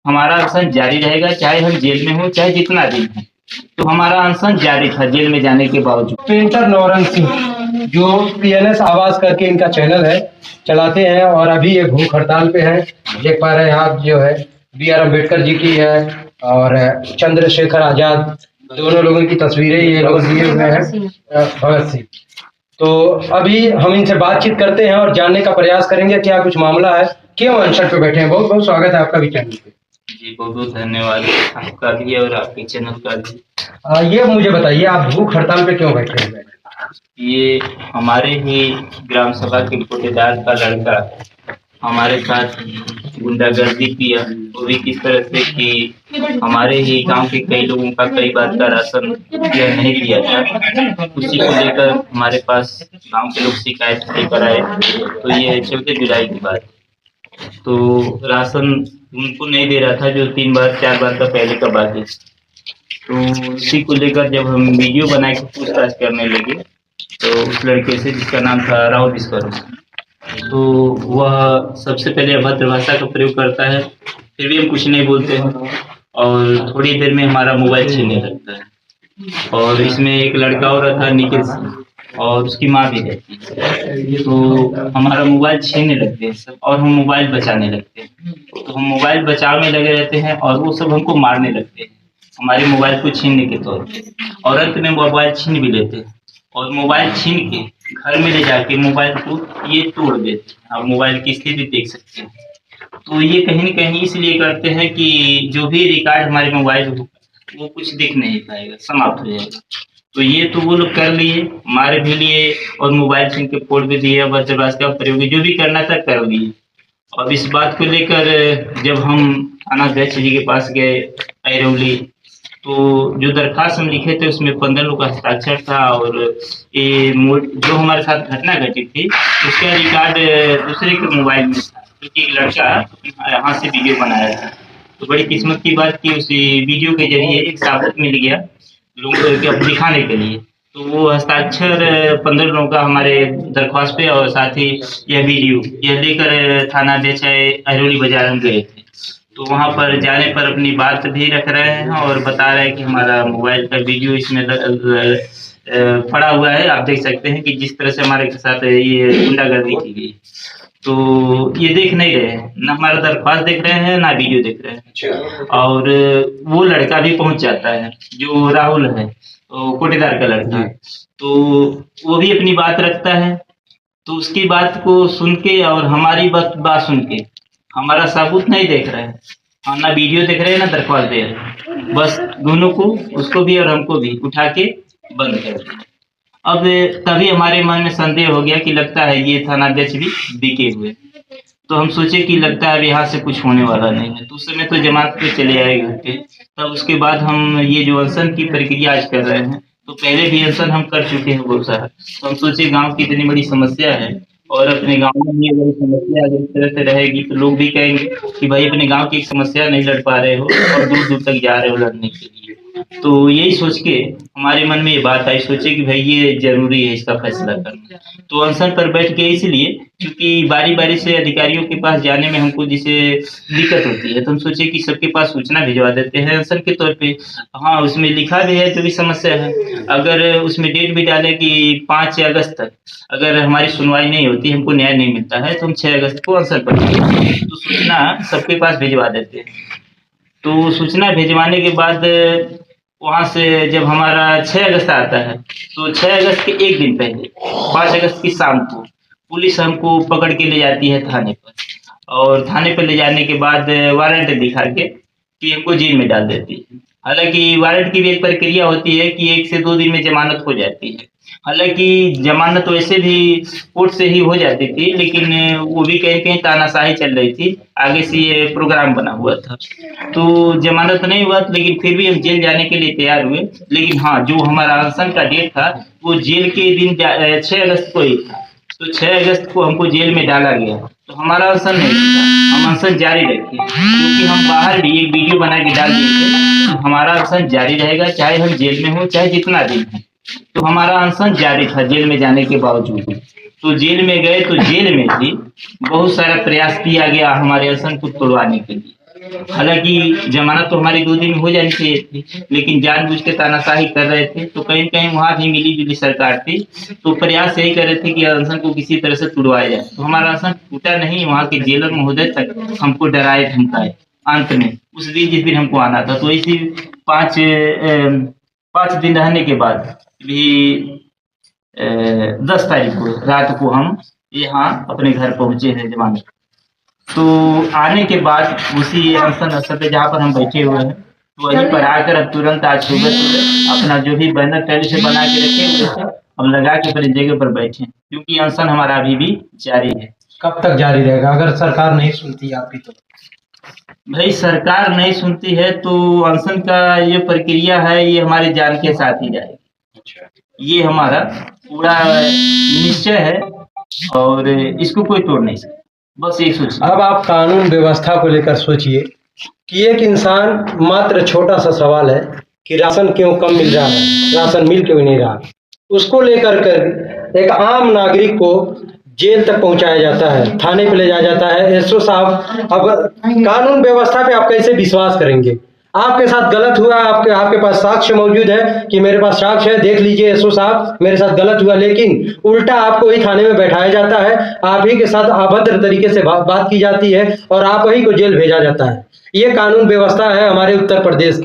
हमारा अनशन जारी रहेगा, चाहे हम जेल में हो, चाहे जितना दिन है। तो हमारा अनशन जारी था जेल में जाने के बावजूद। पेंटर नौरंग सिंह जो पीएनएस आवाज करके इनका चैनल है चलाते हैं और अभी ये भूख हड़ताल पे है। देख पा रहे हैं आप, जो है BR अम्बेडकर जी की है और चंद्रशेखर आजाद, दोनों लोगों की तस्वीरें ये लोग दिए हुए हैं, भगत सिंह। तो अभी हम इनसे बातचीत करते हैं और जानने का प्रयास करेंगे क्या कुछ मामला है, क्यों अनशन पे बैठे हैं। बहुत बहुत स्वागत है आपका भी चैनल पे। जी बहुत बहुत धन्यवाद आपका भी और आपके चैनल का भी। ये मुझे बताइए, आप भूख हड़ताल पे क्यों बैठे हैं? ये हमारे ही ग्राम सभा के कोटेदार का लड़का हमारे साथ गुंडागर्दी किया, वो भी किस तरह से कि हमारे ही गांव के कई लोगों का कई बार का राशन यह नहीं दिया था। उसी को लेकर हमारे पास गांव के लोग शिकायत लेकर आए। तो ये 14 जुलाई की बात, तो राशन उनको नहीं दे रहा था जो 3 बार 4 बार का पहले का बात है। तो उसी को लेकर जब हम वीडियो बना के पूछताछ करने लगे तो उस लड़के से, जिसका नाम था राहुल विश्वकर्मा, तो वह सबसे पहले अभद्र भाषा का प्रयोग करता है। फिर भी हम कुछ नहीं बोलते हैं और थोड़ी देर में हमारा मोबाइल छीनने लगता है। और इसमें एक लड़का और था निखिल सिंह, और उसकी माँ भी रहती है। तो हमारा मोबाइल छीनने लगते हैं सब और हम मोबाइल बचाने लगते हैं। तो हम मोबाइल बचाव में लगे रहते हैं और वो सब हमको मारने लगते हैं हमारे मोबाइल को छीनने के तौर पे, और अंत में मोबाइल छीन भी लेते हैं। और मोबाइल छीन के घर में ले जाके मोबाइल को ये तोड़ देते हैं। आप मोबाइल की स्थिति देख सकते हैं। तो ये कहीं न कहीं इसलिए करते हैं कि जो भी रिकॉर्ड हमारे मोबाइल हो वो कुछ दिख नहीं पाएगा, समाप्त हो जाएगा। तो ये तो वो लोग कर लिए, मार भी लिए और मोबाइल छीन के फोड़ भी दिए, वज्रवास का प्रयोग जो भी करना था कर लिए। अब इस बात को लेकर जब हम थाना अध्यक्ष जी के पास गए ऐरौली, तो जो दरखास्त हम लिखे थे उसमें 15 लोग का हस्ताक्षर था और ये जो हमारे साथ घटना घटी थी उसका रिकॉर्ड दूसरे के मोबाइल में था, क्योंकि एक लड़का यहाँ से वीडियो बनाया था। तो बड़ी किस्मत की बात कि उस वीडियो के जरिए एक साबुत मिल गया लोगों को दिखाने के लिए। तो वो हस्ताक्षर 15 लोगों का हमारे दरख्वास्त पे और साथ ही यह वीडियो यह लेकर थाना अध्यक्ष ऐरौली बाजार हम गए थे। तो वहाँ पर जाने पर अपनी बात भी रख रहे हैं और बता रहे हैं कि हमारा मोबाइल का वीडियो इसमें पड़ा हुआ है। आप देख सकते हैं कि जिस तरह से हमारे साथ ये गुंडागर्दी की गई। तो ये देख नहीं रहे हैं, ना हमारा दरख्वास्त देख रहे हैं ना वीडियो देख रहे हैं। और वो लड़का भी पहुंच जाता है जो राहुल है, तो कोटेदार का लड़का, तो वो भी अपनी बात रखता है। तो उसकी बात को सुन के और हमारी बात सुन के हमारा सबूत नहीं देख रहे हैं, हम ना वीडियो देख रहे हैं ना दरख्वास्त दे रहे हैं, बस दोनों को, उसको भी और हमको भी उठा के बंद कर दिया। अब तभी हमारे मन में संदेह हो गया कि लगता है ये थानाध्यक्ष भी बिके हुए। तो हम सोचे कि लगता है यहाँ से कुछ होने वाला नहीं है। तो उस समय तो जमात पे चले आए घर पे। तब उसके बाद हम ये जो अनशन की प्रक्रिया आज कर रहे हैं, तो पहले भी अनशन हम कर चुके हैं बहुत सारा। तो हम सोचे गांव की इतनी बड़ी समस्या है और अपने गांव में ये बड़ी समस्या अगर इस तरह से रहेगी तो लोग भी कहेंगे कि भाई अपने गांव की एक समस्या नहीं लड़ पा रहे हो और दूर दूर तक जा रहे हो लड़ने के लिए। तो यही सोच के हमारे मन में ये बात आई, सोचे कि भाई ये जरूरी है इसका फैसला करना। तो अनशन पर बैठ के इसलिए क्योंकि बारी बारी से अधिकारियों के पास जाने में हमको जिसे दिक्कत होती है, तो हम सोचे कि सबके पास सूचना भिजवा देते हैं अनशन के तौर पे। हाँ, उसमें लिखा भी है जो भी समस्या है, अगर उसमें डेट भी डाले कि 5 अगस्त तक अगर हमारी सुनवाई नहीं होती, हमको न्याय नहीं मिलता है, तो हम 6 अगस्त को अनशन पर तो सूचना सबके पास भिजवा देते हैं। तो सूचना भिजवाने के बाद वहाँ से जब हमारा 6 अगस्त आता है, तो 6 अगस्त के एक दिन पहले 5 अगस्त की शाम को पुलिस हमको पकड़ के ले जाती है थाने पर, और थाने पर ले जाने के बाद वारंट दिखा के कि हमको जेल में डाल देती है। हालांकि वारंट की भी एक प्रक्रिया होती है कि 1 से 2 दिन में जमानत हो जाती है। हालांकि जमानत वैसे भी कोर्ट से ही हो जाती थी, लेकिन वो भी कहीं कहीं तानाशाही चल रही थी, आगे से ये प्रोग्राम बना हुआ था। तो जमानत नहीं हुआ, लेकिन फिर भी हम जेल जाने के लिए तैयार हुए। लेकिन हाँ, जो हमारा अनशन का डेट था वो जेल के दिन 6 अगस्त को ही था। तो 6 अगस्त को हमको जेल में डाला गया। तो हमारा अनशन नहीं था, हम अनशन जारी रखे, क्योंकि हम बाहर भी एक वीडियो बना के डाल दिए थे। तो हमारा अनशन जारी रहेगा, चाहे हम जेल में हो, चाहे जितना दिन है। तो हमारा अनशन जारी था जेल में जाने के बावजूद। तो जेल में गए तो जेल में भी बहुत सारा प्रयास किया गया हमारे अनशन को तोड़वाने के लिए। हालांकि जमानत तो हमारी 2 दिन में हो जानी चाहिए थी, लेकिन जानबूझ के तानाशाही कर रहे थे। तो कहीं न कहीं वहाँ भी मिली जुली सरकार थी, तो प्रयास यही कर रहे थे कि अनशन को किसी तरह से तुड़वाया जाए। तो हमारा अनशन टूटा नहीं, वहाँ के जेलर महोदय तक हमको डराए धमकाए। अंत में उस दिन जिस दिन हमको आना था, तो इसी 5 दिन रहने के बाद भी 10 तारीख को रात को हम यहाँ अपने घर पहुंचे हैं जमानत। तो आने के बाद उसी अनशन स्थल पे जहाँ पर हम बैठे हुए हैं, तो वहीं पर आकर अब तुरंत आज सुबह अपना जो भी बैनर पहले से बना के रखे हुए थे, हम लगा के अपनी जगह पर बैठे हैं, क्योंकि अनशन हमारा अभी भी जारी है। कब तक जारी रहेगा अगर सरकार नहीं सुनती आपकी? तो भाई सरकार नहीं सुनती है तो अनशन का ये प्रक्रिया है, ये हमारी जान के साथ ही जाएगी। ये हमारा पूरा निश्चय है और इसको कोई तोड़ नहीं सकता। बस यही सोचिए। अब आप कानून व्यवस्था को लेकर सोचिए कि एक इंसान, मात्र छोटा सा सवाल है कि राशन क्यों कम मिल रहा है, राशन मिल क्यों नहीं रहा, उसको लेकर कर एक आम नागरिक को जेल तक पहुंचाया जाता है, थाने पे ले जाया जाता है। एसओ साहब, अब कानून व्यवस्था पे आप कैसे विश्वास करेंगे? आपके साथ गलत हुआ, आपके पास साक्ष्य मौजूद है कि मेरे पास साक्ष्य है, देख लीजिए एसओ साहब मेरे साथ गलत हुआ, लेकिन उल्टा आपको ही थाने में बैठाया जाता है, आप ही के साथ अभद्र तरीके से बात की जाती है और आप ही को जेल भेजा जाता है। ये कानून व्यवस्था है हमारे उत्तर प्रदेश की।